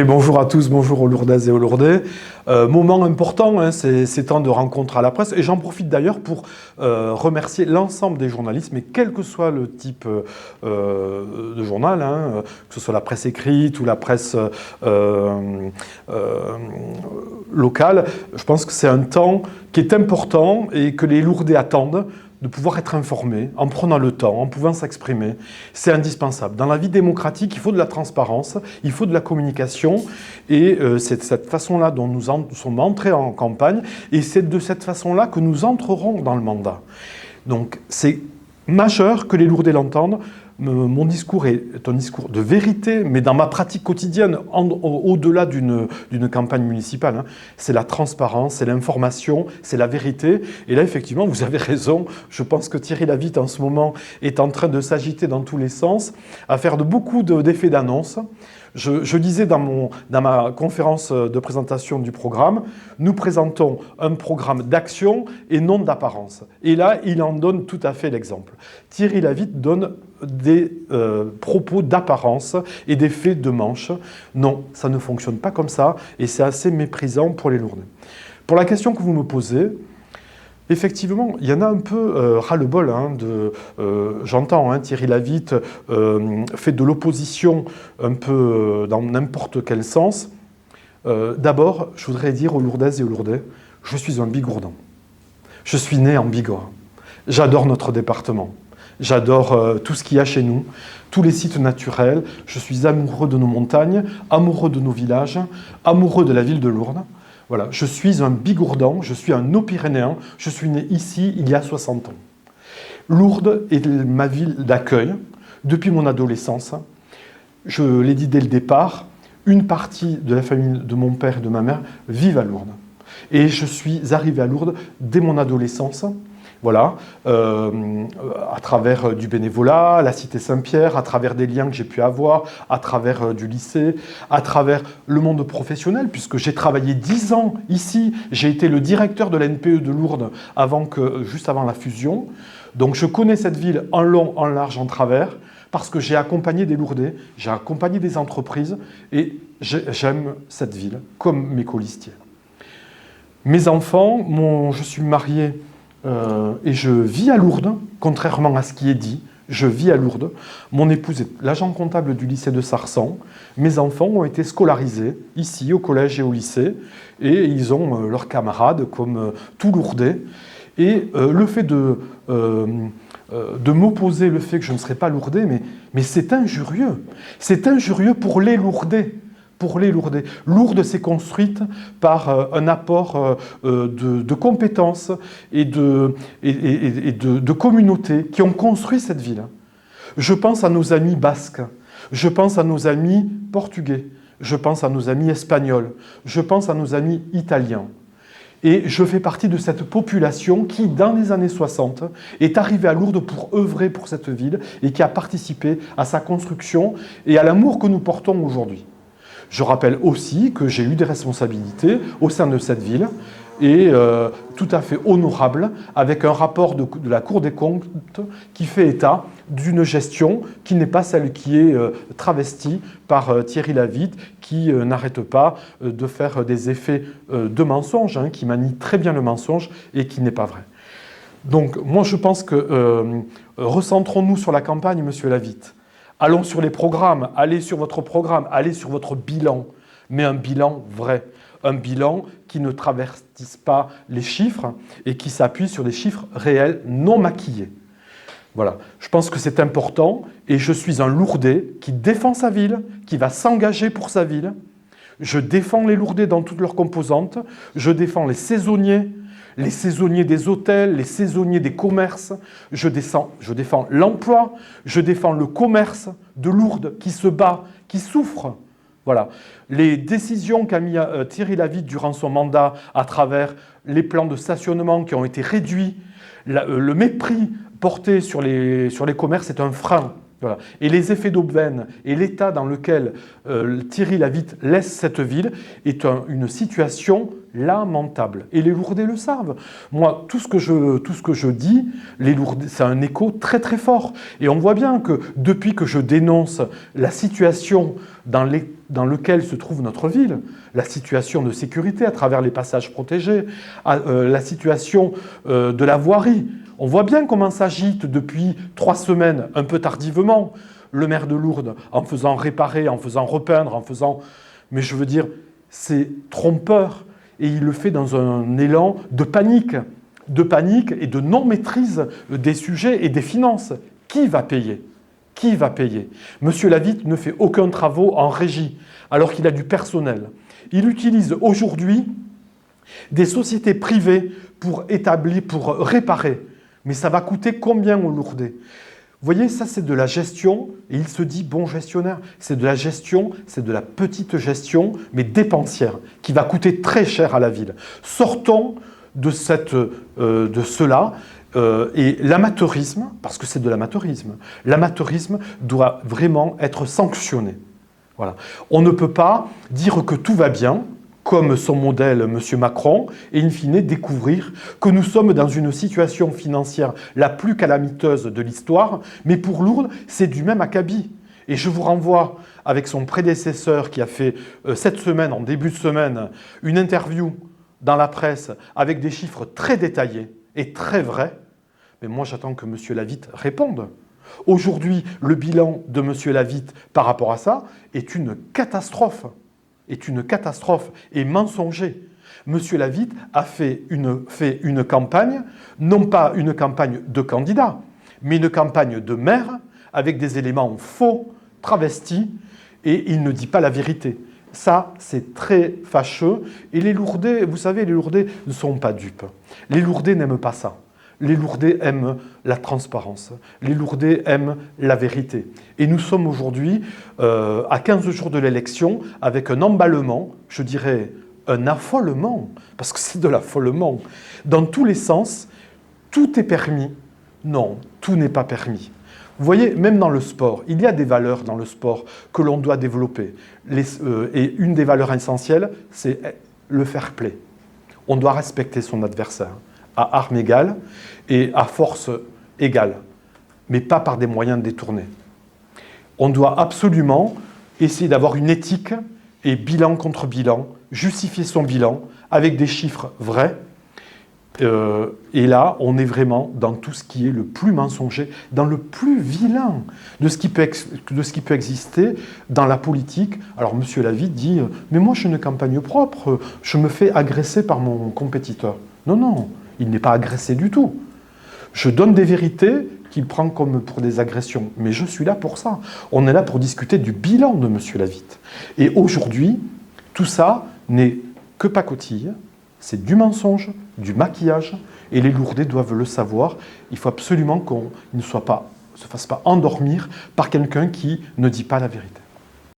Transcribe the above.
Ok, bonjour à tous, bonjour aux Lourdaises et aux Lourdais. Moment important, hein, ces temps de rencontre à la presse. Et j'en profite d'ailleurs pour remercier l'ensemble des journalistes, mais quel que soit le type de journal, hein, que ce soit la presse écrite ou la presse locale. Je pense que c'est un temps qui est important et que les Lourdais attendent, de pouvoir être informés, en prenant le temps, en pouvant s'exprimer. C'est indispensable. Dans la vie démocratique, il faut de la transparence, il faut de la communication, et c'est de cette façon-là dont nous sommes entrés en campagne, et c'est de cette façon-là que nous entrerons dans le mandat. Donc c'est majeur que les Lourdais l'entendent. Mon discours est un discours de vérité, mais dans ma pratique quotidienne, au-delà d'une campagne municipale, hein, c'est la transparence, c'est l'information, c'est la vérité. Et là, effectivement, vous avez raison. Je pense que Thierry Lavitte, en ce moment, est en train de s'agiter dans tous les sens, à faire beaucoup d'effets d'annonce. Je disais dans ma conférence de présentation du programme, nous présentons un programme d'action et non d'apparence. Et là, il en donne tout à fait l'exemple. Thierry Lavitte donne des propos d'apparence et des faits de manche. Non, ça ne fonctionne pas comme ça et c'est assez méprisant pour les Lourdais. Pour la question que vous me posez, effectivement, il y en a un peu ras-le-bol. Hein, j'entends, hein, Thierry Lavitte fait de l'opposition un peu dans n'importe quel sens. D'abord, je voudrais dire aux Lourdaises et aux Lourdais, je suis un bigourdan. Je suis né en Bigorre. J'adore notre département. J'adore tout ce qu'il y a chez nous, tous les sites naturels. Je suis amoureux de nos montagnes, amoureux de nos villages, amoureux de la ville de Lourdes. Voilà, je suis un bigourdan, je suis un Haut-Pyrénéen, je suis né ici il y a 60 ans. Lourdes est ma ville d'accueil depuis mon adolescence. Je l'ai dit dès le départ, une partie de la famille de mon père et de ma mère vivent à Lourdes. Et je suis arrivé à Lourdes dès mon adolescence. Voilà, à travers du bénévolat, la Cité Saint-Pierre, à travers des liens que j'ai pu avoir, à travers du lycée, à travers le monde professionnel, puisque j'ai travaillé 10 ans ici, j'ai été le directeur de la NPE de Lourdes juste avant la fusion. Donc je connais cette ville en long, en large, en travers, parce que j'ai accompagné des Lourdais, j'ai accompagné des entreprises, et j'aime cette ville, comme mes colistiers. Mes enfants, je suis marié et je vis à Lourdes, contrairement à ce qui est dit, je vis à Lourdes. Mon épouse est l'agent comptable du lycée de Sarsan. Mes enfants ont été scolarisés ici, au collège et au lycée, et ils ont leurs camarades comme tout Lourdais. Et le fait de m'opposer, le fait que je ne serais pas Lourdais, mais c'est injurieux. C'est injurieux pour les Lourdais. Pour les Lourdais. Lourdes s'est construite par un apport de compétences et de communautés qui ont construit cette ville. Je pense à nos amis basques, je pense à nos amis portugais, je pense à nos amis espagnols, je pense à nos amis italiens. Et je fais partie de cette population qui, dans les années 60, est arrivée à Lourdes pour œuvrer pour cette ville et qui a participé à sa construction et à l'amour que nous portons aujourd'hui. Je rappelle aussi que j'ai eu des responsabilités au sein de cette ville et tout à fait honorable avec un rapport de la Cour des comptes qui fait état d'une gestion qui n'est pas celle qui est travestie par Thierry Lavitte qui n'arrête pas de faire des effets de mensonge, hein, qui manie très bien le mensonge et qui n'est pas vrai. Donc moi je pense que recentrons-nous sur la campagne, monsieur Lavitte. Allons sur les programmes, allez sur votre programme, allez sur votre bilan, mais un bilan vrai, un bilan qui ne travertisse pas les chiffres et qui s'appuie sur des chiffres réels, non maquillés. Voilà, je pense que c'est important et je suis un Lourdais qui défend sa ville, qui va s'engager pour sa ville. Je défends les Lourdais dans toutes leurs composantes, je défends les saisonniers des hôtels, les saisonniers des commerces, je défends l'emploi, je défends le commerce de Lourdes qui se bat, qui souffre. Voilà. Les décisions qu'a mis Thierry Lavitte durant son mandat à travers les plans de stationnement qui ont été réduits, le mépris porté sur les commerces est un frein. Voilà. Et les effets d'aubaine et l'état dans lequel Thierry Lavitte laisse cette ville est une situation lamentable. Et les Lourdais le savent. Moi, tout ce que je dis, les Lourdais, c'est un écho très très fort. Et on voit bien que depuis que je dénonce la situation dans laquelle se trouve notre ville, la situation de sécurité à travers les passages protégés, la situation de la voirie, on voit bien comment s'agite depuis 3 semaines, un peu tardivement, le maire de Lourdes, en faisant réparer, en faisant repeindre, en faisant... Mais je veux dire, c'est trompeur. Et il le fait dans un élan de panique et de non-maîtrise des sujets et des finances. Qui va payer ? Qui va payer ? Monsieur Lavitte ne fait aucun travaux en régie, alors qu'il a du personnel. Il utilise aujourd'hui des sociétés privées pour réparer. Mais ça va coûter combien aux Lourdais ? Vous voyez, ça c'est de la gestion, et il se dit bon gestionnaire. C'est de la gestion, c'est de la petite gestion, mais dépensière, qui va coûter très cher à la ville. Sortons de cela, et l'amateurisme, parce que c'est de l'amateurisme doit vraiment être sanctionné. Voilà. On ne peut pas dire que tout va bien, comme son modèle, M. Macron, et in fine découvrir que nous sommes dans une situation financière la plus calamiteuse de l'histoire, mais pour Lourdes, c'est du même acabit. Et je vous renvoie avec son prédécesseur qui a fait cette semaine, en début de semaine, une interview dans la presse avec des chiffres très détaillés et très vrais. Mais moi, j'attends que M. Lavitte réponde. Aujourd'hui, le bilan de M. Lavitte par rapport à ça est une catastrophe. Et mensonger. Monsieur Lavitte a fait une campagne, non pas une campagne de candidat, mais une campagne de maire avec des éléments faux, travestis, et il ne dit pas la vérité. Ça, c'est très fâcheux. Et les Lourdais, vous savez, les Lourdais ne sont pas dupes. Les Lourdais n'aiment pas ça. Les Lourdais aiment la transparence. Les Lourdais aiment la vérité. Et nous sommes aujourd'hui à 15 jours de l'élection avec un emballement, je dirais un affolement, parce que c'est de l'affolement. Dans tous les sens, tout est permis. Non, tout n'est pas permis. Vous voyez, même dans le sport, il y a des valeurs dans le sport que l'on doit développer. Et une des valeurs essentielles, c'est le fair play. On doit respecter son adversaire à armes égales et à force égale, mais pas par des moyens détournés. On doit absolument essayer d'avoir une éthique et bilan contre bilan, justifier son bilan avec des chiffres vrais. Et là, on est vraiment dans tout ce qui est le plus mensonger, dans le plus vilain de ce qui peut exister dans la politique. Alors, M. Lavitte dit « Mais moi, je suis une campagne propre, je me fais agresser par mon compétiteur. » Non, non, il n'est pas agressé du tout. Je donne des vérités qu'il prend comme pour des agressions. Mais je suis là pour ça. On est là pour discuter du bilan de M. Lavitte. Et aujourd'hui, tout ça n'est que pacotille. C'est du mensonge, du maquillage. Et les Lourdais doivent le savoir. Il faut absolument qu'on ne se fasse pas endormir par quelqu'un qui ne dit pas la vérité.